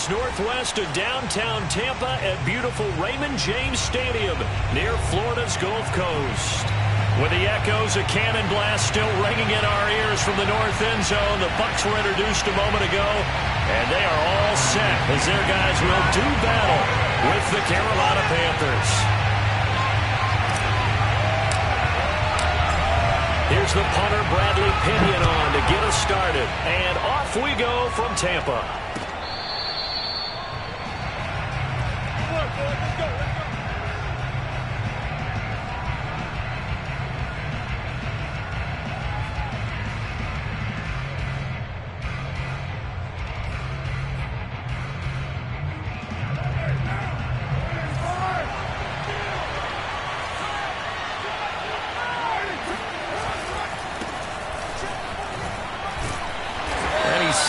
is northwest of downtown Tampa at beautiful Raymond James Stadium near Florida's Gulf Coast. With the echoes of cannon blast still ringing in our ears from the north end zone, the Bucs were introduced a moment ago, and they are all set as their guys will do battle with the Carolina Panthers. Here's the punter, Bradley Pinion, on to get us started. And off we go from Tampa. Let's go.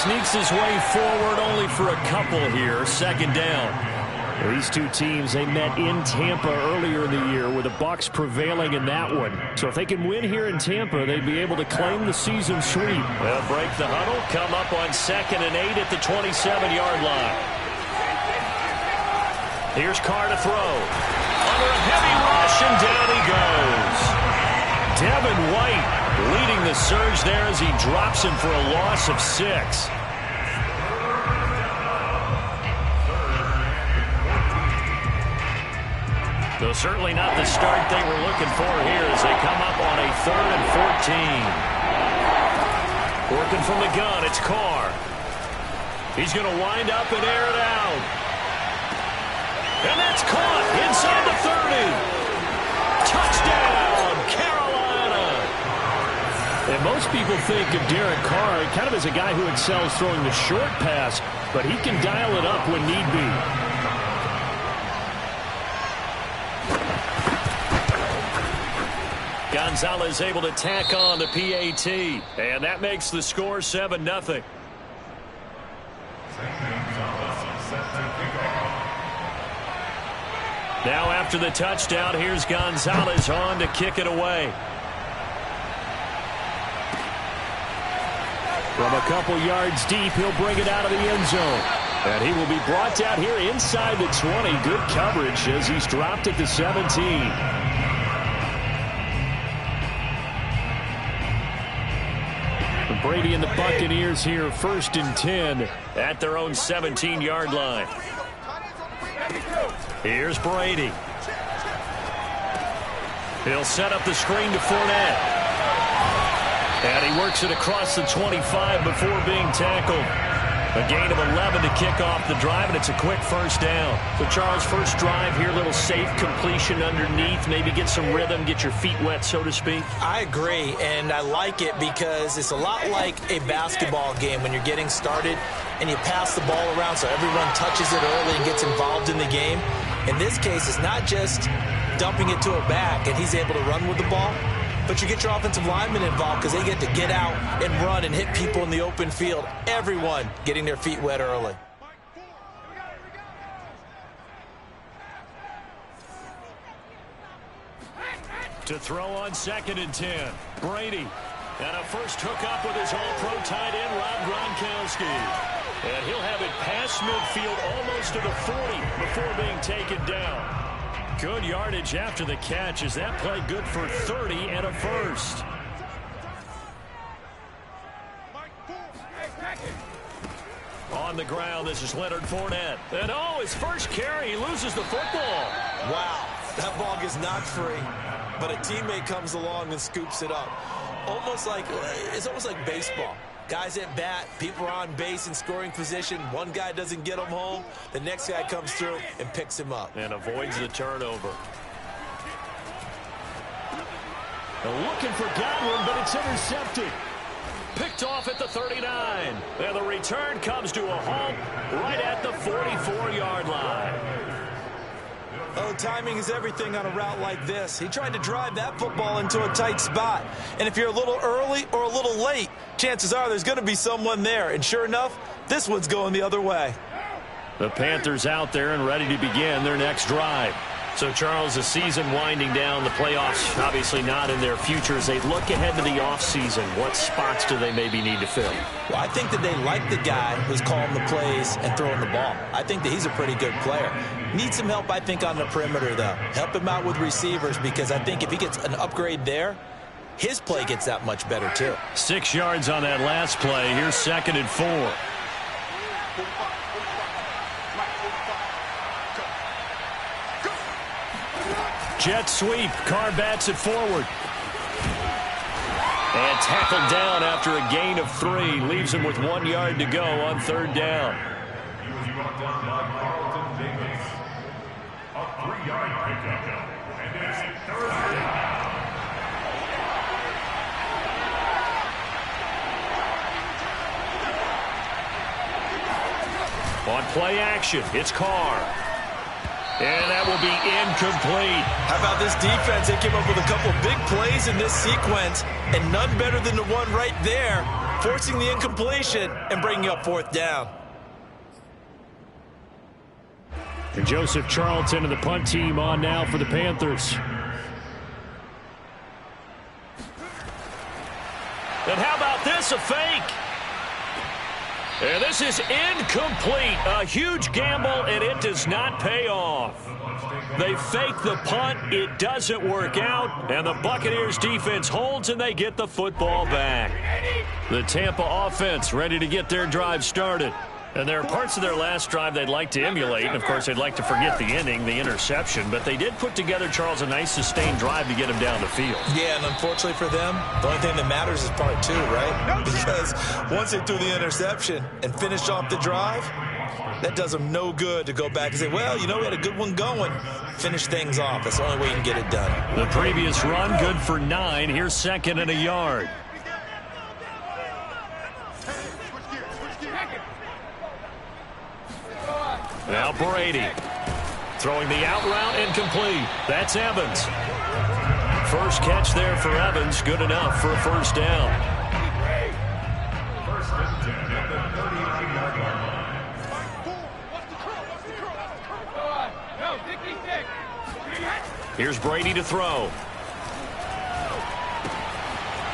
Sneaks his way forward only for a couple here. Second down. These two teams, they met in Tampa earlier in the year with the Bucs prevailing in that one. So if they can win here in Tampa, they'd be able to claim the season sweep. They'll break the huddle, come up on 2nd and 8 at the 27-yard line. Here's Carr to throw. Under a heavy rush, and down he goes. Devin White leading the surge there as he drops him for a loss of 6. So certainly not the start they were looking for here as they come up on a 3rd and 14. Working from the gun, it's Carr. He's going to wind up and air it out. And that's caught inside the 30. Touchdown, Carolina. And most people think of Derek Carr kind of as a guy who excels throwing the short pass, but he can dial it up when need be. Gonzalez able to tack on the PAT, and that makes the score 7-0. Now after the touchdown, here's Gonzalez on to kick it away. From a couple yards deep, he'll bring it out of the end zone. And he will be brought down here inside the 20. Good coverage as he's dropped at the 17. Brady and the Buccaneers here 1st and 10 at their own 17-yard line. Here's Brady. He'll set up the screen to Fournette. And he works it across the 25 before being tackled. A gain of 11 to kick off the drive, and it's a quick first down. So, Charles, first drive here, little safe completion underneath, maybe get some rhythm, get your feet wet, so to speak. I agree, and I like it because it's a lot like a basketball game when you're getting started and you pass the ball around so everyone touches it early and gets involved in the game. In this case, it's not just dumping it to a back and he's able to run with the ball, but you get your offensive linemen involved because they get to get out and run and hit people in the open field. Everyone getting their feet wet early. To throw on 2nd and 10. Brady. And a first hookup with his all-pro tight end, Rob Gronkowski. And he'll have it past midfield almost to the 40 before being taken down. Good yardage after the catch as that play good for 30 and a first. On the ground, this is Leonard Fournette. And his first carry, he loses the football. Wow, that ball gets knocked free, but a teammate comes along and scoops it up. It's almost like baseball. Guys at bat, people are on base in scoring position. One guy doesn't get him home. The next guy comes through and picks him up. And avoids the turnover. They're looking for Godwin, but it's intercepted. Picked off at the 39. And the return comes to a halt right at the 44-yard line. Oh, timing is everything on a route like this. He tried to drive that football into a tight spot. And if you're a little early or a little late, chances are there's going to be someone there. And sure enough, this one's going the other way. The Panthers out there and ready to begin their next drive. So, Charles, the season winding down, the playoffs obviously not in their futures. They look ahead to the offseason. What spots do they maybe need to fill? Well, I think that they like the guy who's calling the plays and throwing the ball. I think that he's a pretty good player. Needs some help, I think, on the perimeter, though. Help him out with receivers, because I think if he gets an upgrade there, his play gets that much better, too. 6 yards on that last play. Here's 2nd and 4. Jet sweep. Carr bats it forward. And tackled down after a gain of 3. Leaves him with 1 yard to go on 3rd down. He was brought down by Carlton Davis. A 3-yard pickup. And it's 3rd down. On play action, it's Carr. And that will be incomplete. How about this defense? They came up with a couple big plays in this sequence, and none better than the one right there, forcing the incompletion and bringing up 4th down. And Joseph Charlton and the punt team on now for the Panthers. And how about this, a fake? And this is incomplete. A huge gamble, and it does not pay off. They fake the punt. It doesn't work out. And the Buccaneers defense holds, and they get the football back. The Tampa offense ready to get their drive started. And there are parts of their last drive they'd like to emulate. And, of course, they'd like to forget the inning, the interception. But they did put together, Charles, a nice sustained drive to get him down the field. Yeah, and unfortunately for them, the only thing that matters is part 2, right? Because once they threw the interception and finished off the drive, that does them no good to go back and say, well, you know, we had a good one going. Finish things off. That's the only way you can get it done. The previous run, good for 9. Here's 2nd and a yard. Now Brady. Throwing the out route, incomplete. That's Evans. First catch there for Evans. Good enough for a 1st down. First and 10 at the 39-yard line. Here's Brady to throw.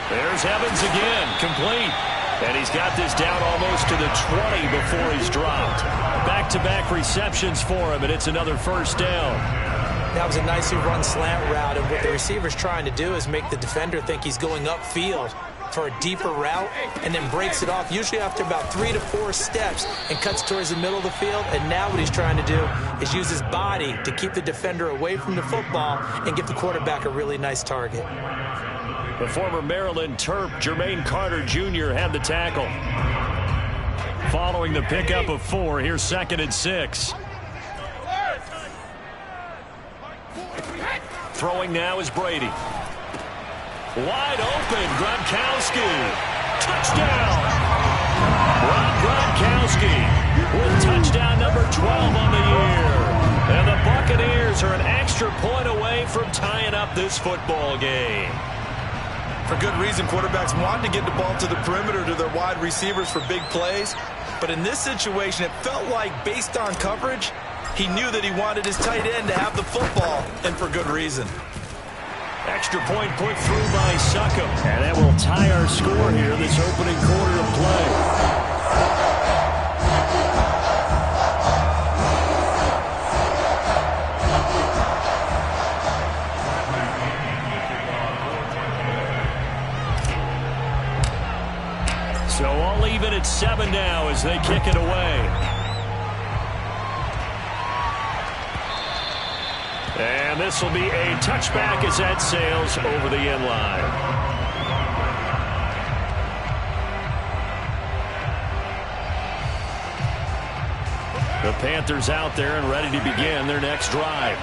There's Evans again. Complete. And he's got this down almost to the 20 before he's dropped. Back-to-back receptions for him, and it's another 1st down. That was a nicely run slant route, and what the receiver's trying to do is make the defender think he's going upfield for a deeper route, and then breaks it off, usually after about 3 to 4 steps, and cuts towards the middle of the field. And now what he's trying to do is use his body to keep the defender away from the football and give the quarterback a really nice target. The former Maryland Terp, Jermaine Carter Jr., had the tackle. Following the pickup of 4, here's 2nd and 6. Throwing now is Brady. Wide open, Gronkowski. Touchdown! Rob Gronkowski with touchdown number 12 on the year. And the Buccaneers are an extra point away from tying up this football game. For good reason, quarterbacks want to get the ball to the perimeter to their wide receivers for big plays. But in this situation, it felt like, based on coverage, he knew that he wanted his tight end to have the football, and for good reason. Extra point put through by Succop. And that will tie our score here this opening quarter of play. So all even at 7 now as they kick it away. And this will be a touchback as that sails over the end line. The Panthers out there and ready to begin their next drive.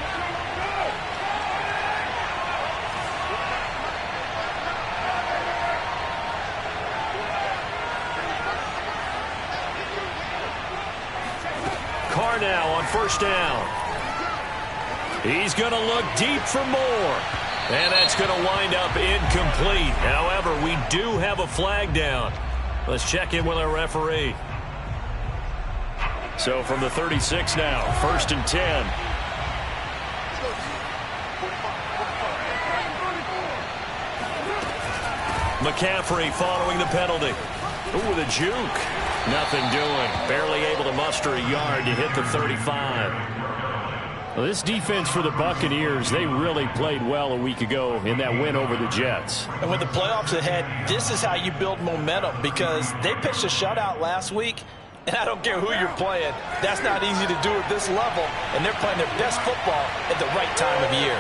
Carr now on 1st down. He's going to look deep for more. And that's going to wind up incomplete. However, we do have a flag down. Let's check in with our referee. So from the 36 now, 1st and 10. McCaffrey following the penalty. Ooh, with a juke. Nothing doing. Barely able to muster a yard to hit the 35. Well, this defense for the Buccaneers, they really played well a week ago in that win over the Jets. And with the playoffs ahead, this is how you build momentum, because they pitched a shutout last week, and I don't care who you're playing. That's not easy to do at this level, and they're playing their best football at the right time of year.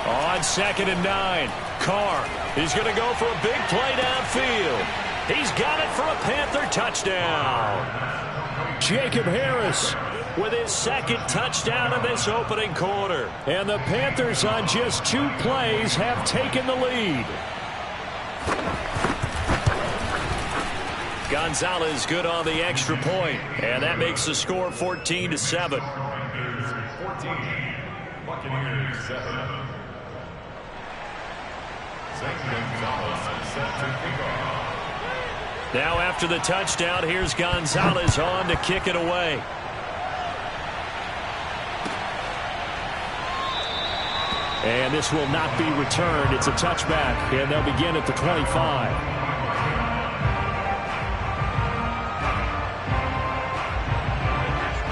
On 2nd and 9, Carr. He's going to go for a big play downfield. He's got it for a Panther touchdown. Jacob Harris with his 2nd touchdown of this opening quarter. And the Panthers on just 2 plays have taken the lead. Gonzalez good on the extra point, and that makes the score 14-7. Buccaneers 7. Gonzalez set to kick off. Now after the touchdown, here's Gonzalez on to kick it away. And this will not be returned. It's a touchback, and they'll begin at the 25.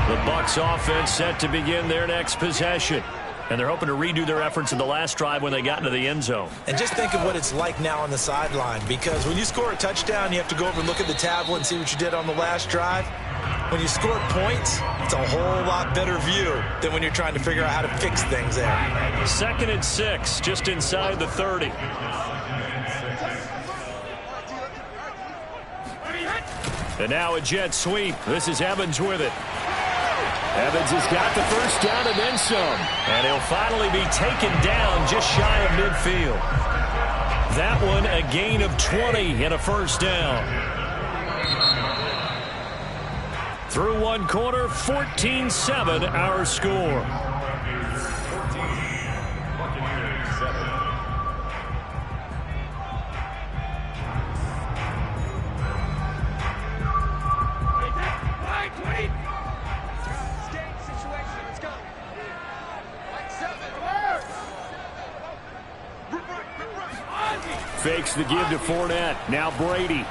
The Bucs offense set to begin their next possession. And they're hoping to redo their efforts in the last drive when they got into the end zone. And just think of what it's like now on the sideline, because when you score a touchdown, you have to go over and look at the tablet and see what you did on the last drive. When you score points, it's a whole lot better view than when you're trying to figure out how to fix things there. 2nd and 6, just inside the 30. And now a jet sweep. This is Evans with it. Evans has got the first down and then some. And he'll finally be taken down just shy of midfield. That one a gain of 20 and a first down. Through one quarter, 14-7 our score. Fakes the give to Fournette. Now Brady.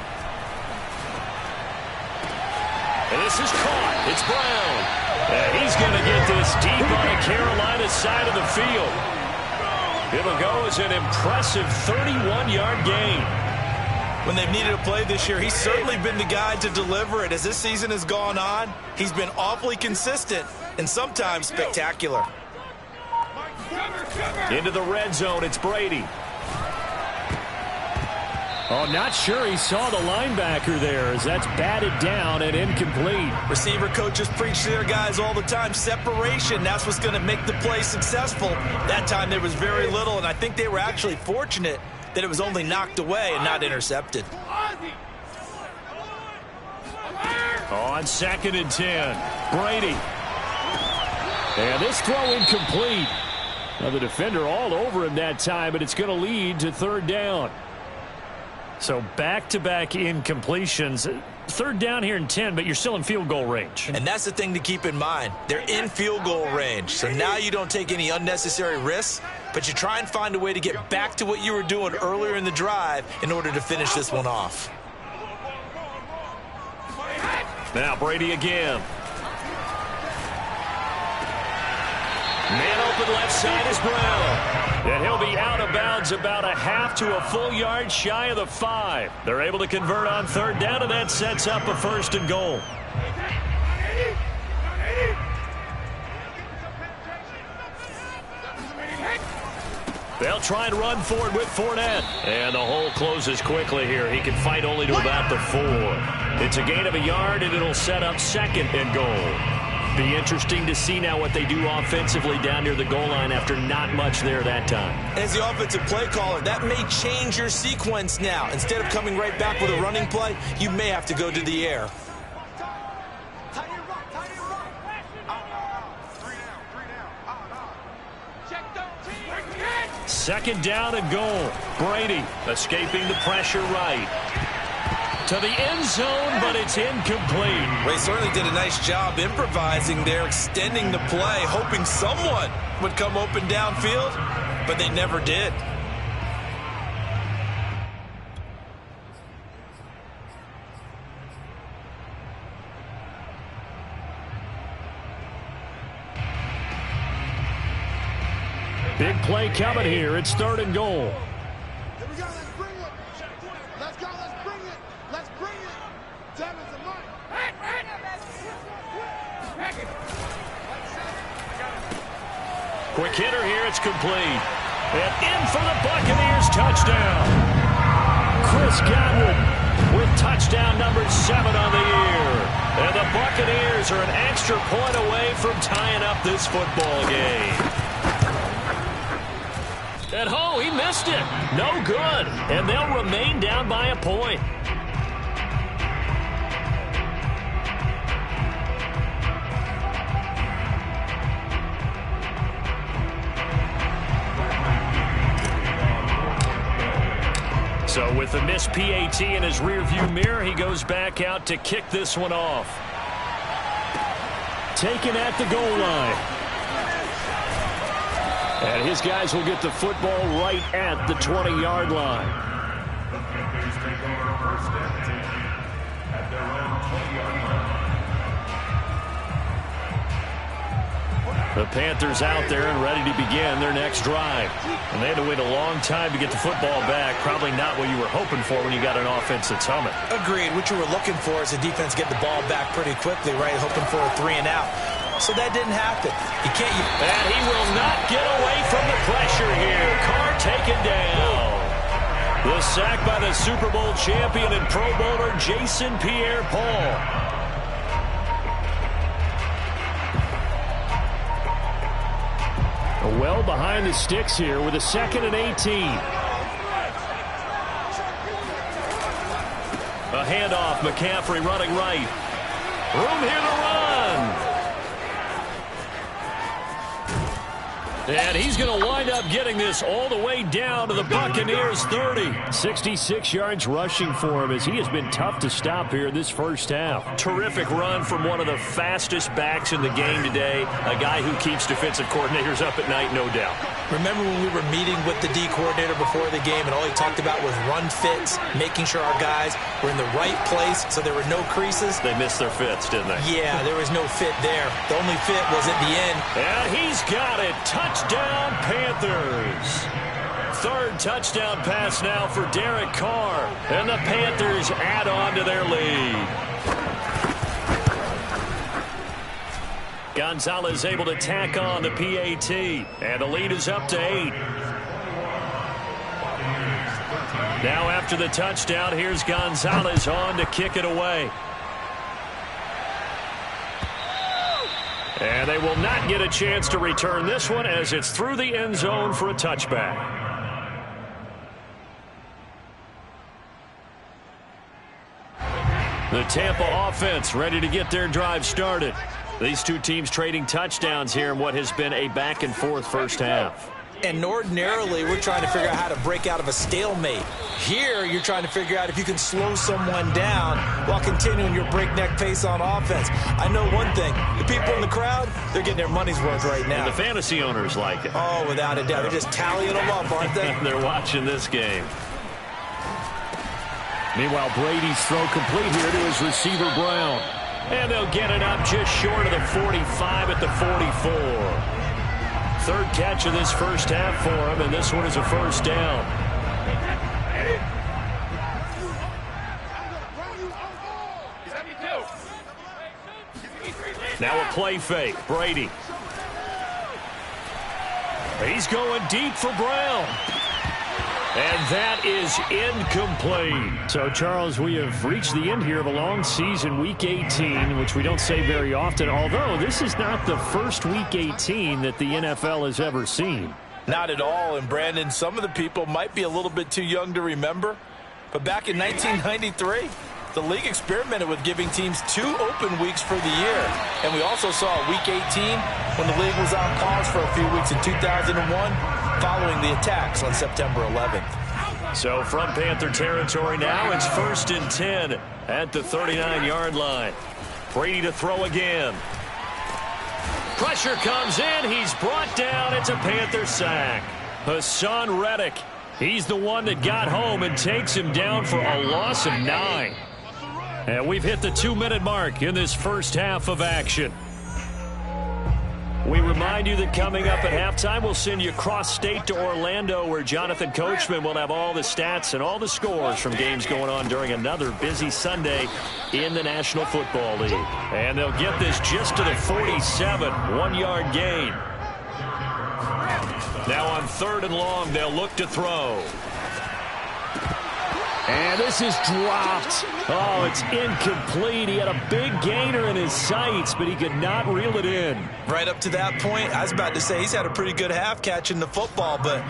And this is caught. It's Brown. And he's going to get this deep on the Carolina side of the field. It'll go as an impressive 31-yard gain. When they've needed a play this year, he's certainly been the guy to deliver it. As this season has gone on, he's been awfully consistent and sometimes spectacular. Into the red zone, it's Brady. Oh, not sure he saw the linebacker there, as that's batted down and incomplete. Receiver coaches preach to their guys all the time. Separation, that's what's going to make the play successful. That time there was very little, and I think they were actually fortunate that it was only knocked away and not intercepted. On 2nd and 10, Brady. And this throw incomplete. Now the defender all over him that time, but it's going to lead to 3rd down. So back-to-back incompletions. 3rd down here and 10, but you're still in field goal range. And that's the thing to keep in mind. They're in field goal range. So now you don't take any unnecessary risks, but you try and find a way to get back to what you were doing earlier in the drive in order to finish this one off. Now Brady again. Man open left side is Brown. And he'll be out of bounds about a half to a full yard shy of the 5. They're able to convert on 3rd down, and that sets up a 1st and goal. They'll try and run forward with Fournette. And the hole closes quickly here. He can fight only to about the 4. It's a gain of a yard, and it'll set up 2nd and goal. Be interesting to see now what they do offensively down near the goal line after not much there that time. As the offensive play caller, that may change your sequence now. Instead of coming right back with a running play, you may have to go to the air. Second down and goal. Brady escaping the pressure right. to the end zone, but it's incomplete. Well, he certainly did a nice job improvising there, extending the play, hoping someone would come open downfield, but they never did. Big play coming here. It's 3rd and goal. Here we go. Let's bring it. Let's go. Let's bring it. Let's bring it. Devon's a Mike. Quick hitter here. It's complete. And in for the Buccaneers. Touchdown. Chris Godwin with touchdown number 7 on the year. And the Buccaneers are an extra point away from tying up this football game. And oh, he missed it. No good. And they'll remain down by a point. So with the missed PAT in his rearview mirror, he goes back out to kick this one off. Taken at the goal line. And his guys will get the football right at the 20-yard line. The Panthers take over 1st and 10 at their own 20-yard line. The Panthers out there and ready to begin their next drive. And they had to wait a long time to get the football back. Probably not what you were hoping for when you got an offense that's humming. Agreed. What you were looking for is the defense get the ball back pretty quickly, right? Hoping for a 3 and out. So that didn't happen. You can't. And he will not get away from the pressure here. Carr taken down. The sack by the Super Bowl champion and Pro Bowler Jason Pierre-Paul. Well behind the sticks here with a 2nd and 18. A handoff. McCaffrey running right. Room here to run. And he's going to wind up getting this all the way down to the Buccaneers 30. 66 yards rushing for him as he has been tough to stop here this first half. Terrific run from one of the fastest backs in the game today. A guy who keeps defensive coordinators up at night, no doubt. Remember when we were meeting with the D coordinator before the game and all he talked about was run fits, making sure our guys were in the right place so there were no creases? They missed their fits, didn't they? Yeah, there was no fit there. The only fit was at the end. And he's got it. Touchdown, Panthers. 3rd touchdown pass now for Derek Carr. And the Panthers add on to their lead. Gonzalez able to tack on the PAT. And the lead is up to 8. Now after the touchdown, here's Gonzalez on to kick it away. And they will not get a chance to return this one as it's through the end zone for a touchback. The Tampa offense ready to get their drive started. These two teams trading touchdowns here in what has been a back-and-forth first half. And ordinarily, we're trying to figure out how to break out of a stalemate. Here, you're trying to figure out if you can slow someone down while continuing your breakneck pace on offense. I know one thing. The people in the crowd, they're getting their money's worth right now. And the fantasy owners like it. Oh, without a doubt. They're just tallying them up, aren't they? They're watching this game. Meanwhile, Brady's throw complete here to his receiver, Brown. And they'll get it up just short of the 45 at the 44. 3rd catch of this first half for him, and this one is a first down. Now a play fake. Brady. He's going deep for Brown. And that is incomplete. So, Charles, we have reached the end here of a long season, Week 18, which we don't say very often, although this is not the first Week 18 that the NFL has ever seen. Not at all. And, Brandon, some of the people might be a little bit too young to remember. But back in 1993, the league experimented with giving teams 2 open weeks for the year. And we also saw Week 18 when the league was on pause for a few weeks in 2001 following the attacks on September 11th. So from Panther territory now, it's 1st and 10 at the 39-yard line. Brady to throw again. Pressure comes in. He's brought down. It's a Panther sack. Hassan Reddick. He's the one that got home and takes him down for a loss of 9. And we've hit the 2-minute mark in this first half of action. We remind you that coming up at halftime, we'll send you cross-state to Orlando, where Jonathan Coachman will have all the stats and all the scores from games going on during another busy Sunday in the National Football League. And they'll get this just to the 47, 1-yard gain. Now on 3rd and long, they'll look to throw. And this is dropped. Oh, it's incomplete. He had a big gainer in his sights, but he could not reel it in. Right up to that point, I was about to say he's had a pretty good half catching the football, but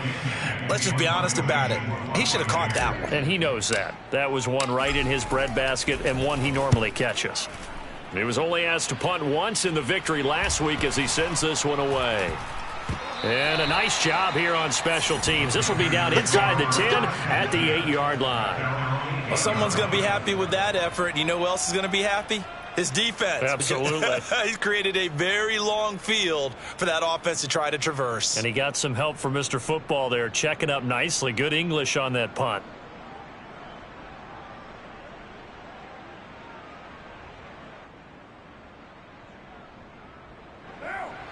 let's just be honest about it. He should have caught that one. And he knows that. That was one right in his breadbasket and one he normally catches. He was only asked to punt once in the victory last week as he sends this one away. And a nice job here on special teams. This will be down inside the 10 at the 8-yard line. Well, someone's going to be happy with that effort. You know who else is going to be happy? His defense. Absolutely. He's created a very long field for that offense to try to traverse. And he got some help from Mr. Football there, checking up nicely. Good English on that punt.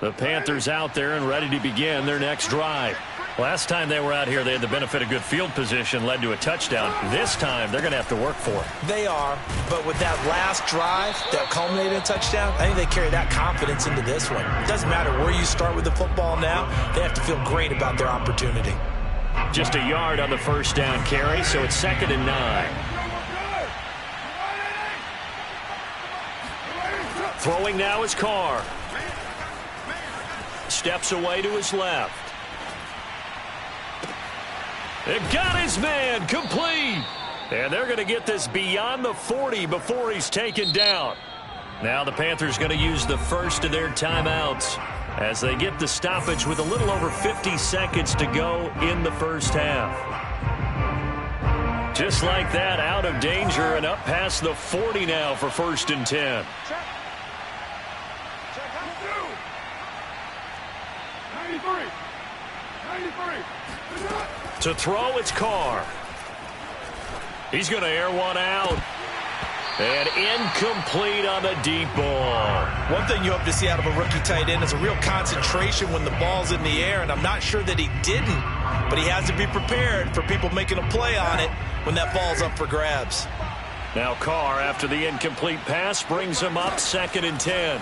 The Panthers out there and ready to begin their next drive. Last time they were out here, they had the benefit of good field position, led to a touchdown. This time, they're going to have to work for it. They are, but with that last drive that culminated in a touchdown, I think they carry that confidence into this one. It doesn't matter where you start with the football now. They have to feel great about their opportunity. Just a yard on the first down carry, so it's 2nd and 9. Throwing now is Carr. Steps away to his left. It got his man complete. And they're going to get this beyond the 40 before he's taken down. Now the Panthers going to use the first of their timeouts as they get the stoppage with a little over 50 seconds to go in the first half. Just like that, out of danger and up past the 40 now for 1st and 10. To throw, it's Carr. He's going to air one out. And incomplete on the deep ball. One thing you hope to see out of a rookie tight end is a real concentration when the ball's in the air, and I'm not sure that he didn't, but he has to be prepared for people making a play on it when that ball's up for grabs. Now Carr, after the incomplete pass, brings him up 2nd and 10.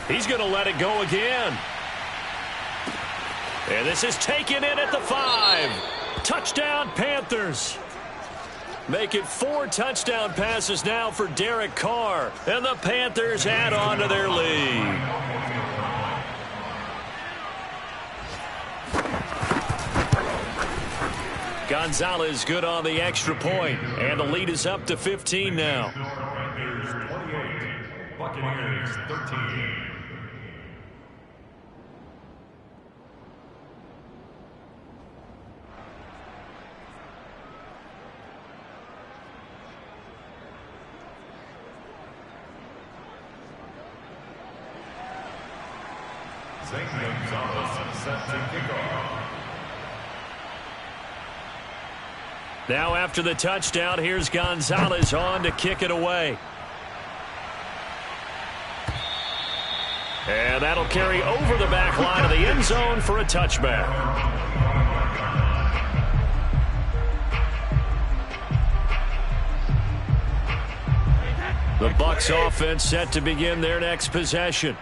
He's going to let it go again. And this is taken in at the 5. Touchdown, Panthers. Make it 4 touchdown passes now for Derek Carr. And the Panthers add on to their lead. Gonzalez good on the extra point. And the lead is up to 15 now. Panthers 28, Buccaneers 13. Now after the touchdown, here's Gonzalez on to kick it away. And that'll carry over the back line of the end zone for a touchback. The Bucs offense set to begin their next possession.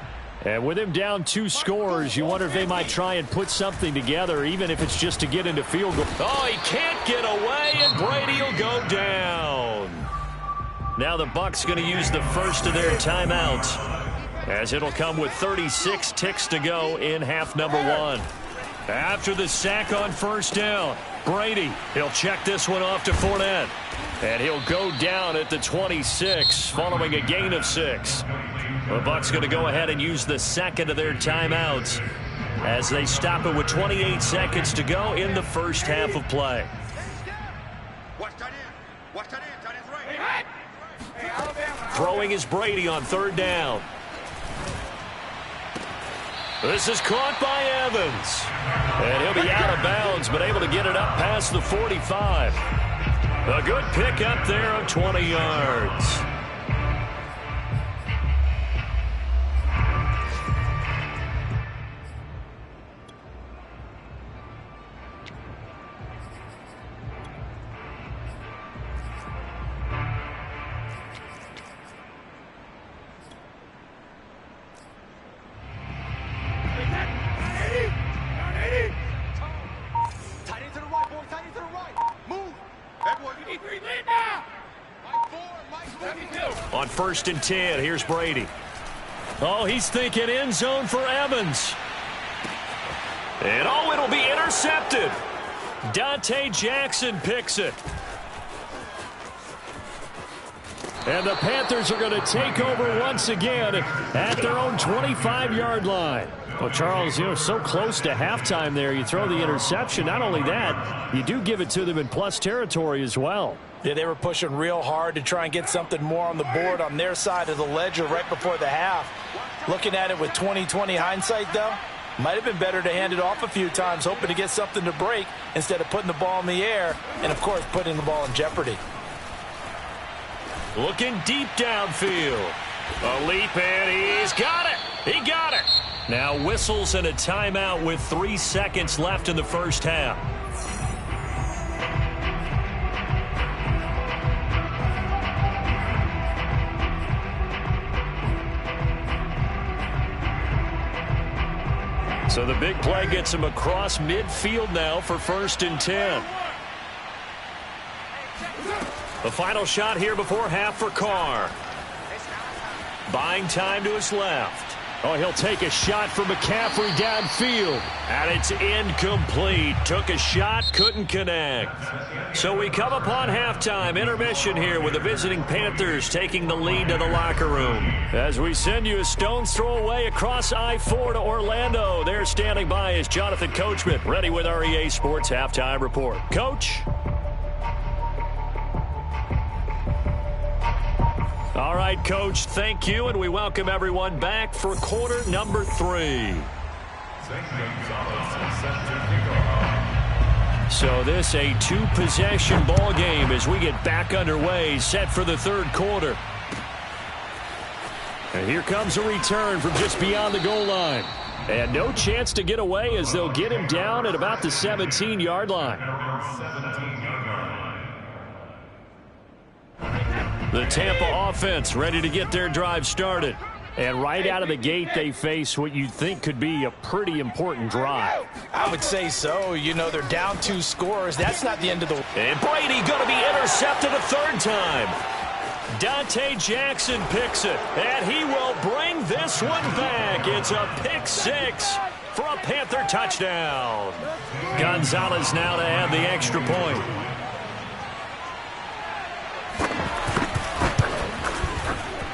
And with him down 2 scores, you wonder if they might try and put something together, even if it's just to get into field goal. Oh, he can't get away, and Brady will go down. Now the Bucs going to use the first of their timeouts, as it'll come with 36 ticks to go in half number 1. After the sack on first down, Brady, he'll check this one off to Fournette. And he'll go down at the 26 following a gain of 6. The Bucs going to go ahead and use the second of their timeouts as they stop it with 28 seconds to go in the first half of play. Throwing is Brady on third down. This is caught by Evans. And he'll be out of bounds, but able to get it up past the 45. A good pickup there of 20 yards. On 1st and 10, here's Brady. Oh, he's thinking end zone for Evans. And oh, it'll be intercepted. Dante Jackson picks it. And the Panthers are going to take over once again at their own 25-yard line. Well, Charles, you're so close to halftime there. You throw the interception. Not only that, you do give it to them in plus territory as well. Yeah, they were pushing real hard to try and get something more on the board on their side of the ledger right before the half. Looking at it with 20/20 hindsight, though, might have been better to hand it off a few times, hoping to get something to break instead of putting the ball in the air and, of course, putting the ball in jeopardy. Looking deep downfield. A leap, and he's got it. He got it. Now whistles and a timeout with 3 seconds left in the first half. So the big play gets him across midfield now for 1st and 10. The final shot here before half for Carr. Buying time to his left. Oh, he'll take a shot for McCaffrey downfield. And it's incomplete. Took a shot, couldn't connect. So we come upon halftime intermission here with the visiting Panthers taking the lead to the locker room. As we send you a stone's throw away across I-4 to Orlando. There standing by is Jonathan Coachman, ready with our EA Sports Halftime Report. Coach? All right, Coach, thank you, and we welcome everyone back for quarter number 3. So this a 2-possession ball game as we get back underway, set for the 3rd quarter. And here comes a return from just beyond the goal line. And no chance to get away as they'll get him down at about the 17-yard line. The Tampa offense ready to get their drive started. And right out of the gate, they face what you'd think could be a pretty important drive. I would say so. You know, they're down 2 scores. That's not the end of the... And Brady going to be intercepted a 3rd time. Dante Jackson picks it, and he will bring this one back. It's a pick 6 for a Panther touchdown. Gonzalez now to add the extra point.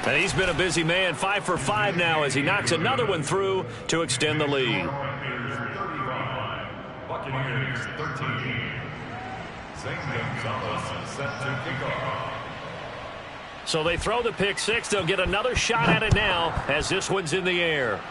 And he's been a busy man, 5 for 5 now as he knocks another one through to extend the lead. Buccaneers 13. St. Gonzalez set to kick off. So they throw the pick 6. They'll get another shot at it now as this one's in the air.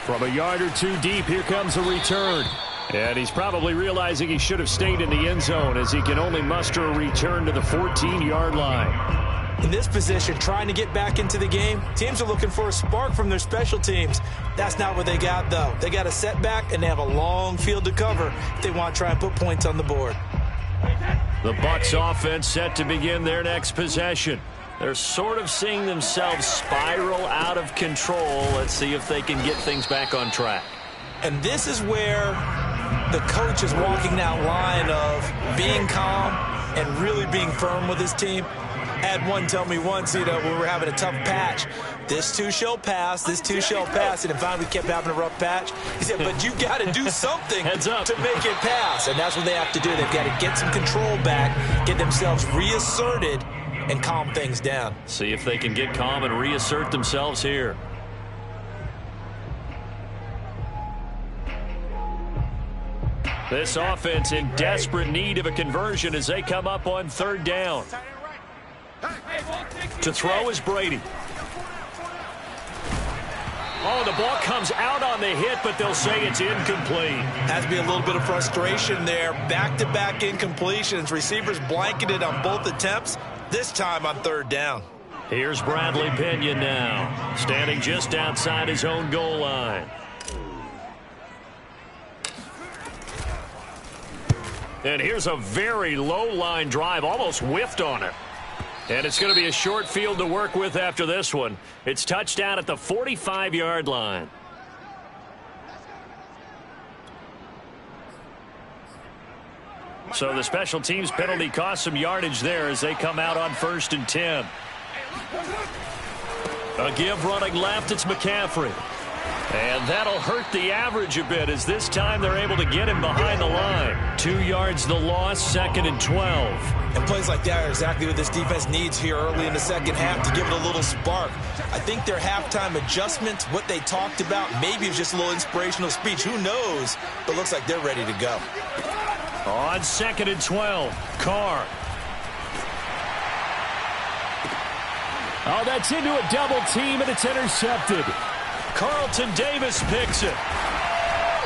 From a yard or 2 deep, here comes a return. And he's probably realizing he should have stayed in the end zone as he can only muster a return to the 14-yard line. In this position, trying to get back into the game, teams are looking for a spark from their special teams. That's not what they got, though. They got a setback, and they have a long field to cover if they want to try and put points on the board. The Bucs offense set to begin their next possession. They're sort of seeing themselves spiral out of control. Let's see if they can get things back on track. And this is where the coach is walking that line of being calm and really being firm with his team. I had one tell me once, you know, when we were having a tough patch, this too shall pass, this too shall pass. And finally we kept having a rough patch. He said, but you got to do something to make it pass. And that's what they have to do. They've got to get some control back, get themselves reasserted, and calm things down. See if they can get calm and reassert themselves here. This offense in desperate need of a conversion as they come up on third down. To throw is Brady. Oh, the ball comes out on the hit, but they'll say it's incomplete. Has to be a little bit of frustration there. Back-to-back incompletions. Receivers blanketed on both attempts, this time on third down. Here's Bradley Pena now, standing just outside his own goal line. And here's a very low line drive, almost whiffed on it. And it's going to be a short field to work with after this one. It's touchdown at the 45-yard line. So the special teams penalty cost some yardage there as they come out on 1st and 10. A give running left, it's McCaffrey. And that'll hurt the average a bit as this time they're able to get him behind the line. 2 yards the loss, 2nd and 12. And plays like that are exactly what this defense needs here early in the second half to give it a little spark. I think their halftime adjustments, what they talked about, maybe it was just a little inspirational speech. Who knows? But looks like they're ready to go. On 2nd and 12, Carr. Oh, that's into a double team, and it's intercepted. Carlton Davis picks it.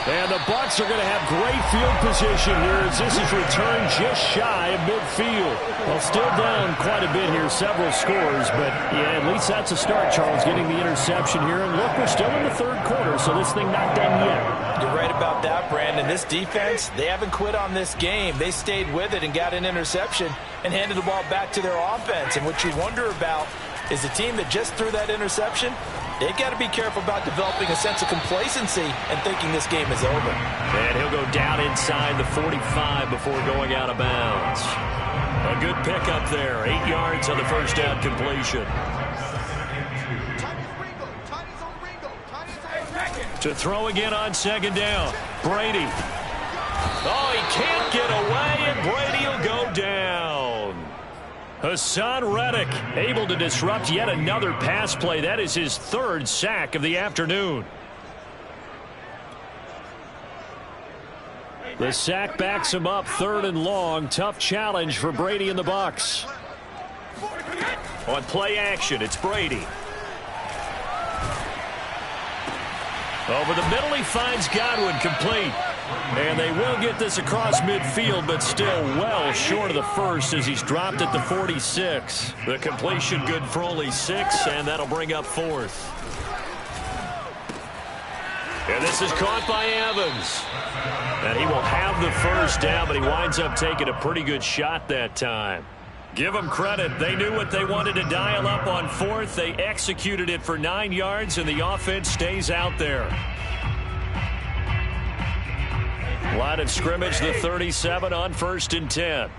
And the Bucs are going to have great field position here as this is returned just shy of midfield. Well, still down quite a bit here, several scores, but yeah, at least that's a start, Charles, getting the interception here. And look, we're still in the third quarter, so this thing not done yet. You're right about that, Brandon. This defense, they haven't quit on this game. They stayed with it and got an interception and handed the ball back to their offense. And what you wonder about is the team that just threw that interception, they've got to be careful about developing a sense of complacency and thinking this game is over. And he'll go down inside the 45 before going out of bounds. A good pickup there. 8 yards on the first down completion. To throw again on 2nd down. Brady. Oh, he can't get away, and Brady will go down. Hassan Reddick able to disrupt yet another pass play. That is his 3rd sack of the afternoon. The sack backs him up 3rd and long. Tough challenge for Brady and the Bucs. On play action, it's Brady. Over the middle, he finds Godwin, complete. And they will get this across midfield, but still well short of the first as he's dropped at the 46. The completion good for only 6, and that'll bring up 4th. And this is caught by Evans. And he will have the first down, but he winds up taking a pretty good shot that time. Give them credit. They knew what they wanted to dial up on 4th. They executed it for 9 yards, and the offense stays out there. Line of scrimmage, the 37 on 1st and 10.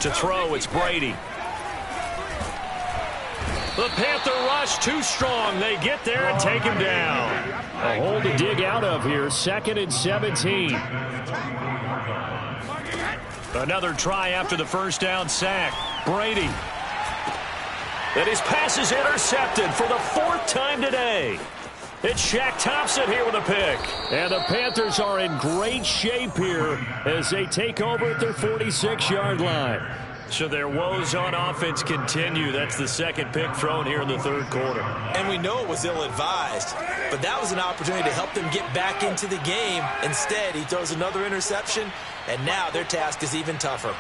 To throw, it's Brady. The Panther rush too strong. They get there and take him down. A hole to dig out of here. 2nd and 17. Another try after the first down sack. Brady. And his pass is intercepted for the 4th time today. It's Shaq Thompson here with a pick. And the Panthers are in great shape here as they take over at their 46-yard line. So their woes on offense continue. That's the 2nd pick thrown here in the 3rd quarter. And we know it was ill-advised, but that was an opportunity to help them get back into the game. Instead, he throws another interception, and now their task is even tougher.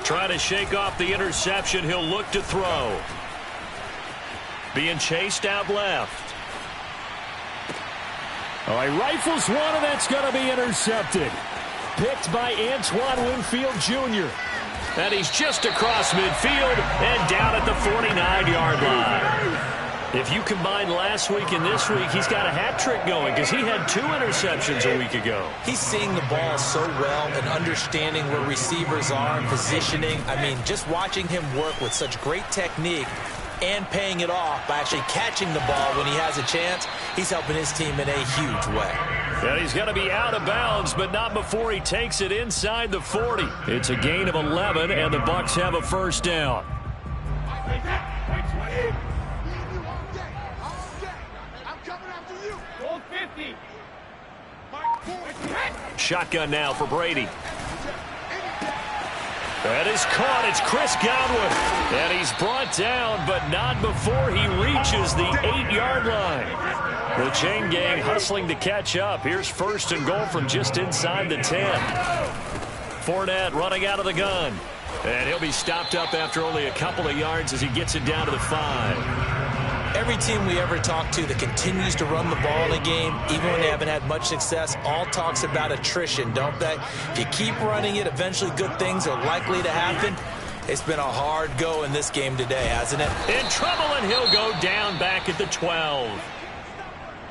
Trying to shake off the interception. He'll look to throw. Being chased out left. Oh, he rifles one, and that's going to be intercepted. Picked by Antoine Winfield Jr. And he's just across midfield and down at the 49-yard line. If you combine last week and this week, he's got a hat trick going because he had 2 interceptions a week ago. He's seeing the ball so well and understanding where receivers are and positioning. I mean, just watching him work with such great technique and paying it off by actually catching the ball when he has a chance, he's helping his team in a huge way. And he's going to be out of bounds, but not before he takes it inside the 40. It's a gain of 11, and the Bucs have a first down. Shotgun now for Brady. That is caught. It's Chris Godwin. And he's brought down, but not before he reaches the 8-yard line. The chain gang hustling to catch up. Here's first and goal from just inside the 10. Fournette running out of the gun. And he'll be stopped up after only a couple of yards as he gets it down to the 5. Every team we ever talk to that continues to run the ball in a game, even when they haven't had much success, all talks about attrition, don't they? If you keep running it, eventually good things are likely to happen. It's been a hard go in this game today, hasn't it? In trouble, and he'll go down back at the 12.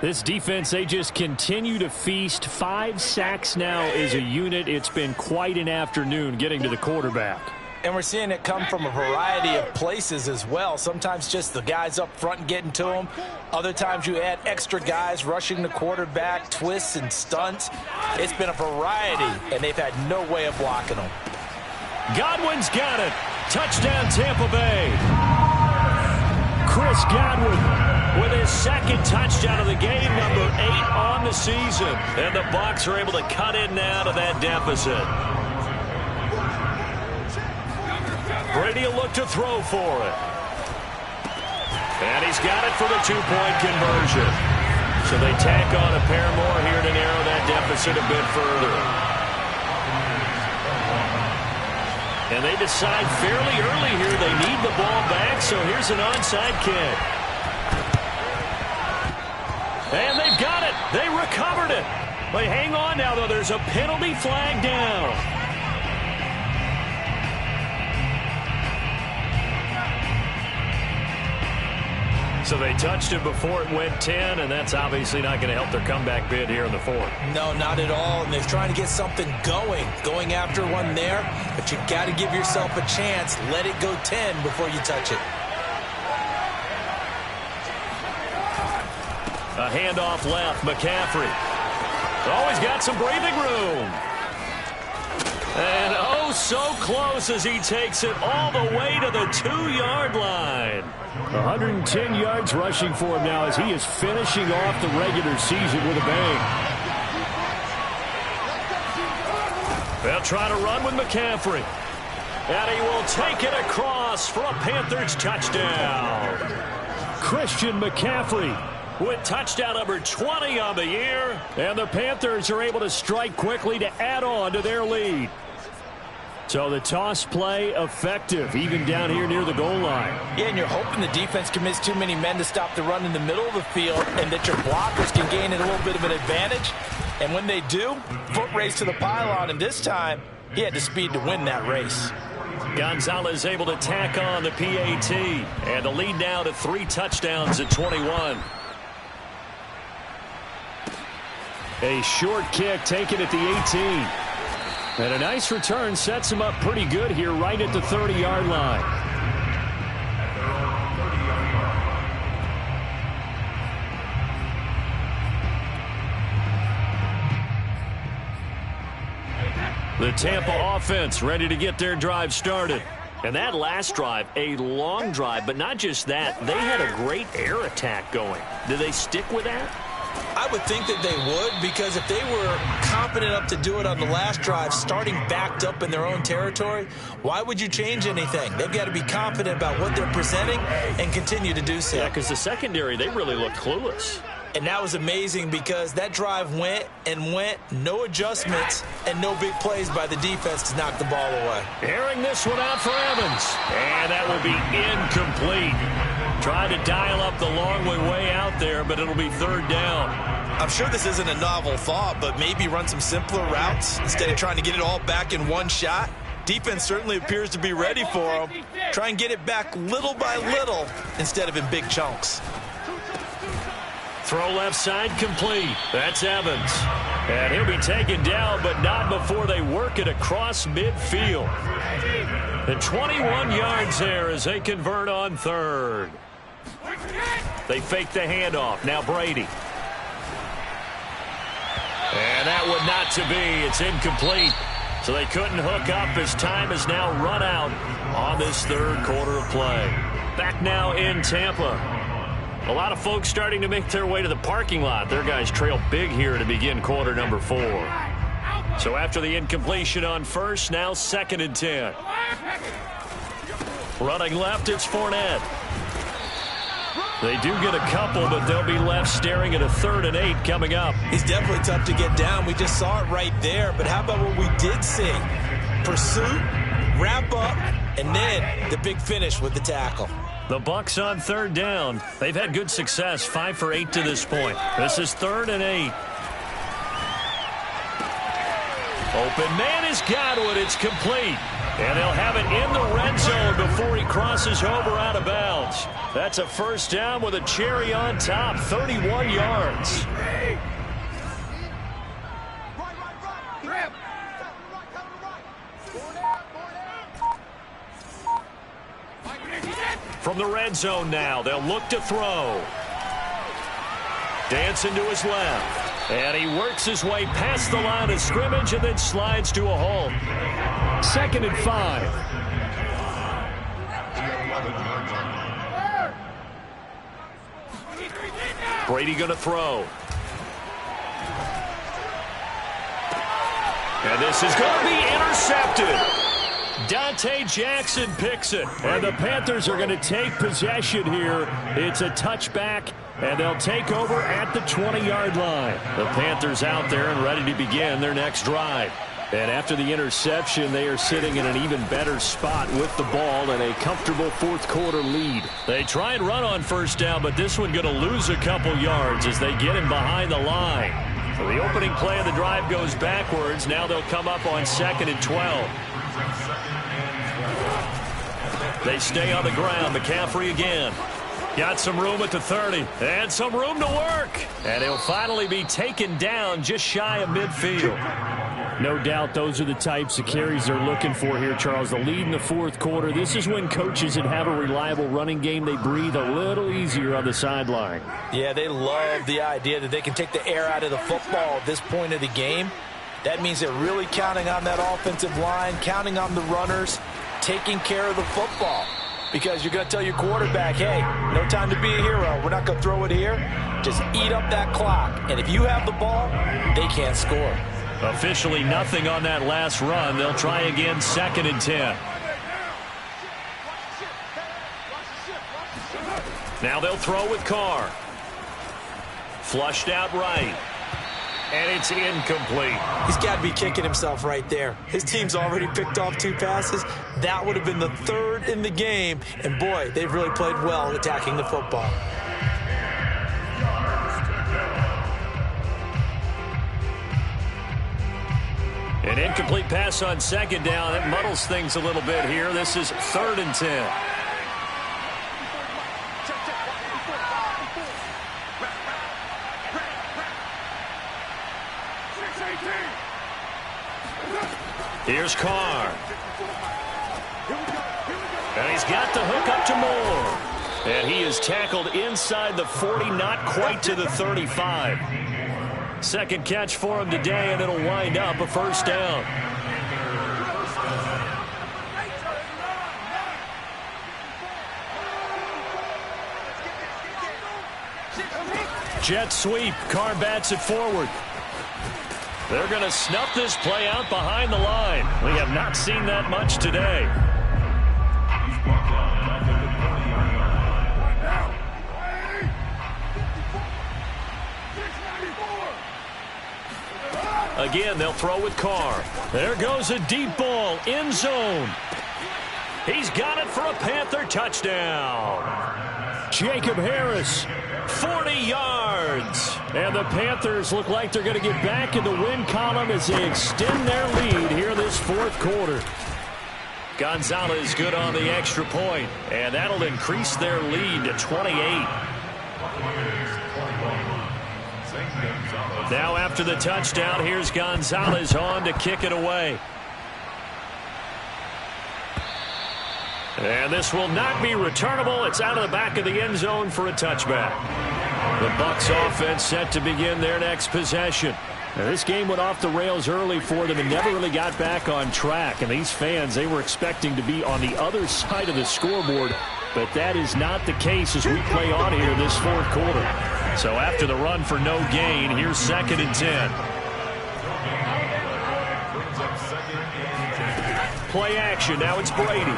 This defense, they just continue to feast. 5 sacks now as a unit. It's been quite an afternoon getting to the quarterback. And we're seeing it come from a variety of places as well. Sometimes just the guys up front getting to them. Other times you add extra guys rushing the quarterback, twists and stunts. It's been a variety, and they've had no way of blocking them. Godwin's got it. Touchdown, Tampa Bay. Chris Godwin with his second touchdown of the game, number 8 on the season. And the Bucs are able to cut in now to that deficit. Brady will look to throw for it. And he's got it for the 2-point conversion. So they tack on a pair more here to narrow that deficit a bit further. And they decide fairly early here they need the ball back, so here's an onside kick. And they've got it. They recovered it. But hang on now, though. There's a penalty flag down. So they touched it before it went 10, and that's obviously not going to help their comeback bid here in the 4th. No, not at all. And they're trying to get something going after one there. But you got to give yourself a chance. Let it go 10 before you touch it. A handoff left, McCaffrey. Always got some breathing room. And oh, so close as he takes it all the way to the 2-yard line. 110 yards rushing for him now as he is finishing off the regular season with a bang. They'll try to run with McCaffrey. And he will take it across for a Panthers touchdown. Christian McCaffrey with touchdown number 20 on the year. And the Panthers are able to strike quickly to add on to their lead. So the toss play effective, even down here near the goal line. Yeah, and you're hoping the defense commits too many men to stop the run in the middle of the field and that your blockers can gain a little bit of an advantage. And when they do, foot race to the pylon. And this time, he had the speed to win that race. Gonzalez able to tack on the PAT. And the lead now to 3 touchdowns at 21. A short kick taken at the 18. And a nice return sets him up pretty good here right at the 30-yard line. The Tampa offense ready to get their drive started. And that last drive, a long drive, but not just that. They had a great air attack going. Did they stick with that? I would think that they would, because if they were confident enough to do it on the last drive, starting backed up in their own territory, why would you change anything? They've got to be confident about what they're presenting and continue to do so. Yeah, because the secondary, they really looked clueless. And that was amazing because that drive went and went, no adjustments, and no big plays by the defense to knock the ball away. Airing this one out for Evans. And that will be incomplete. Tried to dial up the long way out there, but it'll be 3rd down. I'm sure this isn't a novel thought, but maybe run some simpler routes instead of trying to get it all back in one shot. Defense certainly appears to be ready for them. Try and get it back little by little instead of in big chunks. Throw left side complete. That's Evans. And he'll be taken down, but not before they work it across midfield. And 21 yards there as they convert on 3rd. They fake the handoff. Now Brady. And that would not to be. It's incomplete. So they couldn't hook up as time is now run out on this 3rd quarter of play. Back now in Tampa. A lot of folks starting to make their way to the parking lot. Their guys trail big here to begin quarter number 4. So after the incompletion on first, now 2nd and 10. Running left, it's Fournette. They do get a couple, but they'll be left staring at a 3rd and 8 coming up. He's definitely tough to get down. We just saw it right there. But how about what we did see? Pursuit, wrap up, and then the big finish with the tackle. The Bucs on 3rd down. They've had good success, 5 for 8 to this point. This is 3rd and 8. Open man has got it. It's complete. And they'll have it in the red zone before he crosses over out of bounds. That's a 1st down with a cherry on top, 31 yards. From the red zone now, they'll look to throw. Dancing to his left. And he works his way past the line of scrimmage and then slides to a halt. 2nd and 5. Brady going to throw. And this is going to be intercepted. Dante Jackson picks it. And the Panthers are going to take possession here. It's a touchback, and they'll take over at the 20-yard line. The Panthers out there and ready to begin their next drive. And after the interception, they are sitting in an even better spot with the ball and a comfortable 4th quarter lead. They try and run on 1st down, but this one going to lose a couple yards as they get him behind the line. So the opening play of the drive goes backwards. Now they'll come up on 2nd and 12. They stay on the ground. McCaffrey again. Got some room at the 30 and some room to work. And he'll finally be taken down just shy of midfield. No doubt those are the types of carries they're looking for here, Charles. The lead in the 4th quarter. This is when coaches that have a reliable running game, they breathe a little easier on the sideline. Yeah, they love the idea that they can take the air out of the football at this point of the game. That means they're really counting on that offensive line, counting on the runners, taking care of the football. Because you're going to tell your quarterback, hey, no time to be a hero. We're not going to throw it here. Just eat up that clock. And if you have the ball, they can't score. Officially nothing on that last run. They'll try again, 2nd and 10. Now they'll throw with Carr. Flushed out right. And it's incomplete. He's got to be kicking himself right there. His team's already picked off 2 passes. That would have been the 3rd in the game. And, boy, they've really played well attacking the football. An incomplete pass on 2nd down. That muddles things a little bit here. This is 3rd and 10. Here's Carr. And he's got the hook up to Moore. And he is tackled inside the 40, not quite to the 35. 2nd catch for him today, and it'll wind up a 1st down. Jet sweep. Carr bats it forward. They're going to snuff this play out behind the line. We have not seen that much today. Again, they'll throw with Carr. There goes a deep ball, end zone. He's got it for a Panther touchdown. Jacob Harris, 40 yards. And the Panthers look like they're going to get back in the win column as they extend their lead here this 4th quarter. Gonzalez good on the extra point, and that'll increase their lead to 28. Now after the touchdown, here's Gonzalez on to kick it away. And this will not be returnable. It's out of the back of the end zone for a touchback. The Bucs offense set to begin their next possession. Now, this game went off the rails early for them and never really got back on track. And these fans, they were expecting to be on the other side of the scoreboard. But that is not the case as we play on here this 4th quarter. So after the run for no gain, here's 2nd and 10. play action. Now it's Brady.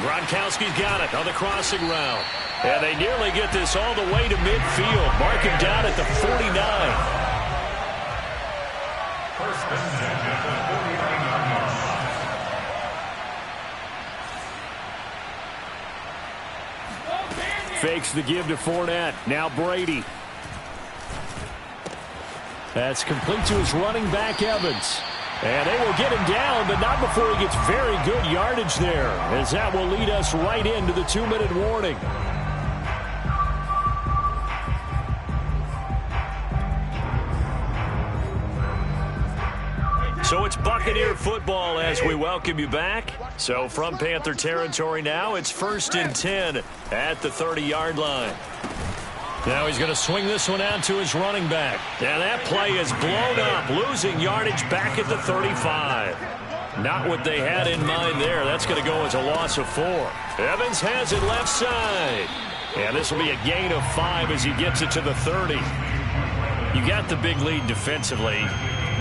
Gronkowski's got it on the crossing route. And they nearly get this all the way to midfield. Mark him down at the 49. First and 10 at the 49-yard line. Fakes the give to Fournette. Now Brady. That's complete to his running back, Evans. And they will get him down, but not before he gets very good yardage there, as that will lead us right into the 2-minute warning. So it's Buccaneer football as we welcome you back. So from Panther territory now, it's 1st and 10 at the 30-yard line. Now he's going to swing this one out to his running back. And that play is blown up, losing yardage back at the 35. Not what they had in mind there. That's going to go as a loss of 4. Evans has it left side. And this will be a gain of 5 as he gets it to the 30. You got the big lead defensively.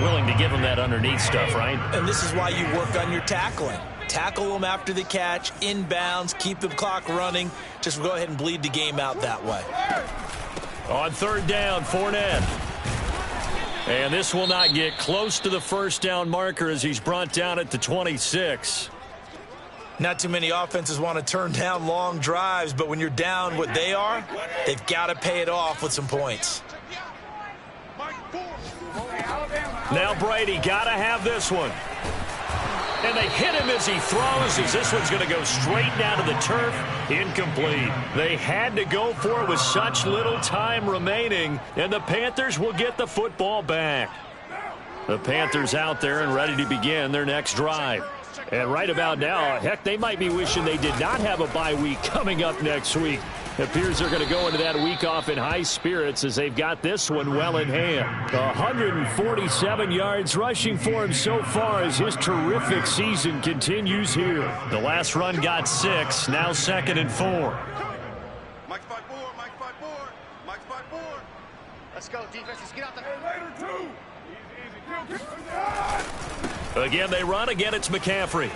Willing to give him that underneath stuff, right? And this is why you work on your tackling. Tackle them after the catch, inbounds, keep the clock running. Just go ahead and bleed the game out that way. On 3rd down, Fournette. And this will not get close to the first down marker as he's brought down at the 26. Not too many offenses want to turn down long drives, but when you're down what they are, they've got to pay it off with some points. Now Brady got to have this one. And they hit him as he throws, as this one's going to go straight down to the turf. Incomplete. They had to go for it with such little time remaining, and the Panthers will get the football back. The Panthers out there and ready to begin their next drive. And right about now, heck, they might be wishing they did not have a bye week coming up next week. It appears they're going to go into that week off in high spirits as they've got this one well in hand. 147 yards rushing for him so far as his terrific season continues here. The last run got 6, now 2nd and 4. Mike's 5-4, Mike's 5-4, Mike's 5-4. Let's go, defense. Let's get out the later, too. Easy. Again, they run. Again, it's McCaffrey.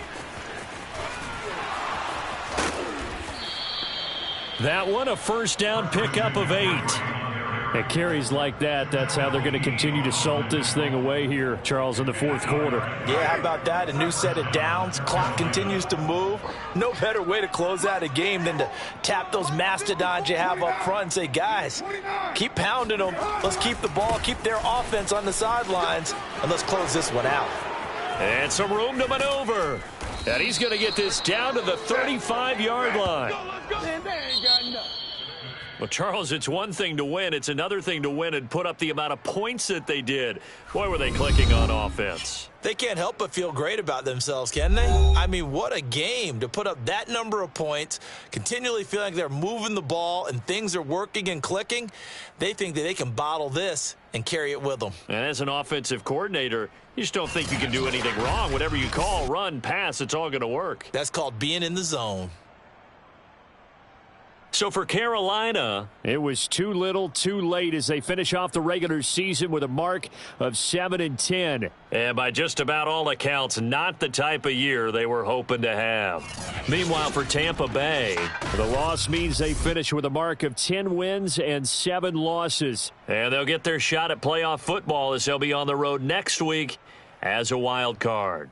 That one, a first down pickup of 8. At carries like that, that's how they're going to continue to salt this thing away here, Charles, in the 4th quarter. Yeah, how about that? A new set of downs. Clock continues to move. No better way to close out a game than to tap those mastodons you have up front and say, guys, keep pounding them. Let's keep the ball, keep their offense on the sidelines, and let's close this one out. And some room to maneuver. And he's going to get this down to the 35-yard line. Well, Charles, it's one thing to win. It's another thing to win and put up the amount of points that they did. Boy, were they clicking on offense. They can't help but feel great about themselves, can they? I mean, what a game to put up that number of points, continually feeling like they're moving the ball and things are working and clicking. They think that they can bottle this and carry it with them. And as an offensive coordinator, you just don't think you can do anything wrong. Whatever you call, run, pass, it's all going to work. That's called being in the zone. So for Carolina, it was too little, too late as they finish off the regular season with a mark of 7-10. And by just about all accounts, not the type of year they were hoping to have. Meanwhile, for Tampa Bay, the loss means they finish with a mark of 10 wins and 7 losses. And they'll get their shot at playoff football as they'll be on the road next week as a wild card.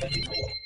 Down.